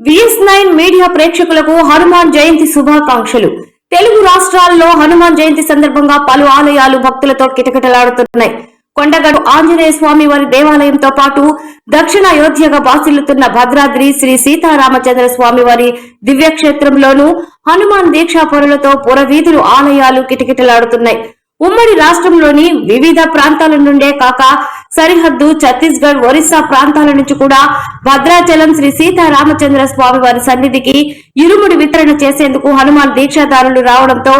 VS9 media ప్రేక్షకులకు హనుమాన్ జయంతి శుభాకాంక్షలు. తెలుగు రాష్ట్రాల్లో హనుమాన్ జయంతి సందర్భంగా పలు ఆలయాలు భక్తులతో కిటకిటలాడుతున్నాయి. కొండగట్టు ఆంజనేయ స్వామి వారి దేవాలయంతో పాటు దక్షిణ అయోధ్యగా బాసిల్లుతున్న భద్రాద్రి శ్రీ సీతారామచంద్ర స్వామి వారి దివ్యక్షేత్రంలోనూ హనుమాన్ దీక్షా పరులతో పురవీధులు ఆలయాలు కిటకిటలాడుతున్నాయి. ఉమ్మడి రాష్ట్రంలోని వివిధ ప్రాంతాల నుండే కాక సరిహద్దు ఛత్తీస్గఢ్, ఒరిస్సా ప్రాంతాల నుంచి కూడా భద్రాచలం శ్రీ సీతారామచంద్ర స్వామి వారి సన్నిధికి ఇరుముడి వితరణ చేసేందుకు హనుమాన్ దీక్షాదారులు రావడంతో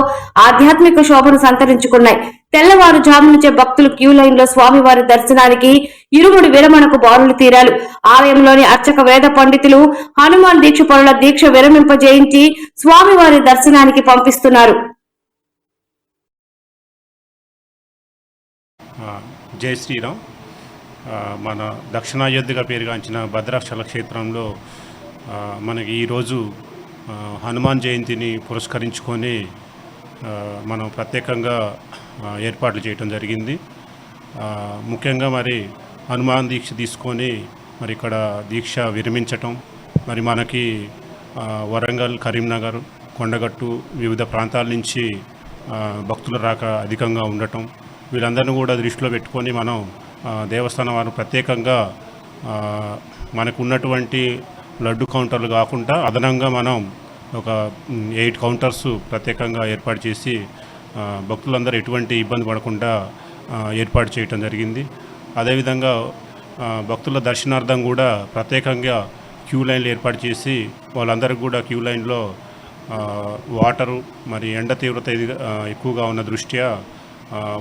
ఆధ్యాత్మిక శోభను సంతరించుకున్నాయి. తెల్లవారుజాము నుంచే భక్తులు క్యూ లైన్ లో స్వామివారి దర్శనానికి ఇరుముడి విరమణకు బారులు తీరారు. ఆలయంలోని అర్చక వేద పండితులు హనుమాన్ దీక్ష పరుల దీక్ష విరమింపజేయించి స్వామివారి దర్శనానికి పంపిస్తున్నారు. జై శ్రీరామ్. మన దక్షిణాయోధ్యగా పేరుగాంచిన భద్రాచల క్షేత్రంలో మనకి ఈరోజు హనుమాన్ జయంతిని పురస్కరించుకొని మనం ప్రత్యేకంగా ఏర్పాట్లు చేయటం జరిగింది. ముఖ్యంగా మరి హనుమాన్ దీక్ష తీసుకొని మరి ఇక్కడ దీక్ష విరమించటం, మరి మనకి వరంగల్, కరీంనగర్, కొండగట్టు వివిధ ప్రాంతాల నుంచి భక్తుల రాక అధికంగా ఉండటం, వీళ్ళందరినీ కూడా దృష్టిలో పెట్టుకొని మనం దేవస్థానం వారు ప్రత్యేకంగా మనకు ఉన్నటువంటి లడ్డు కౌంటర్లు కాకుండా అదనంగా మనం ఒక 8 కౌంటర్స్ ప్రత్యేకంగా ఏర్పాటు చేసి భక్తులందరూ ఎటువంటి ఇబ్బంది పడకుండా ఏర్పాటు చేయటం జరిగింది. అదేవిధంగా భక్తుల దర్శనార్థం కూడా ప్రత్యేకంగా క్యూ లైన్లు ఏర్పాటు చేసి వాళ్ళందరికీ కూడా క్యూ లైన్లో వాటరు, మరి ఎండ తీవ్రత ఎక్కువగా ఉన్న దృష్ట్యా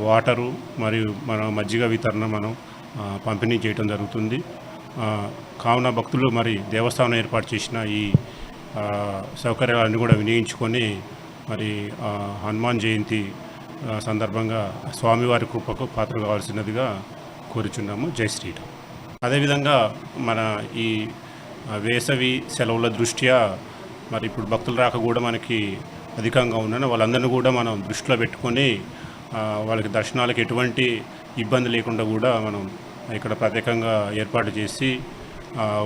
వాటరు మరియు మన మజ్జిగ వితరణ మనం పంపిణీ చేయడం జరుగుతుంది. కావున భక్తులు మరి దేవస్థానం ఏర్పాటు చేసిన ఈ సౌకర్యాలన్నీ కూడా వినియోగించుకొని మరి హనుమాన్ జయంతి సందర్భంగా స్వామివారి కృపకు పాత్ర కావాల్సినదిగా కోరుచున్నాము. జై శ్రీరామ్. అదేవిధంగా మన ఈ వేసవి సెలవుల దృష్ట్యా మరి ఇప్పుడు భక్తుల రాక కూడా మనకి అధికంగా ఉన్న వాళ్ళందరినీ కూడా మనం దృష్టిలో పెట్టుకొని వాళ్ళకి దర్శనాలకు ఎటువంటి ఇబ్బంది లేకుండా కూడా మనం ఇక్కడ ప్రత్యేకంగా ఏర్పాటు చేసి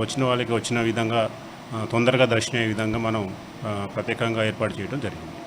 వచ్చిన వాళ్ళకి వచ్చిన విధంగా తొందరగా దర్శనం అయ్యే విధంగా మనం ప్రత్యేకంగా ఏర్పాటు చేయడం జరిగింది.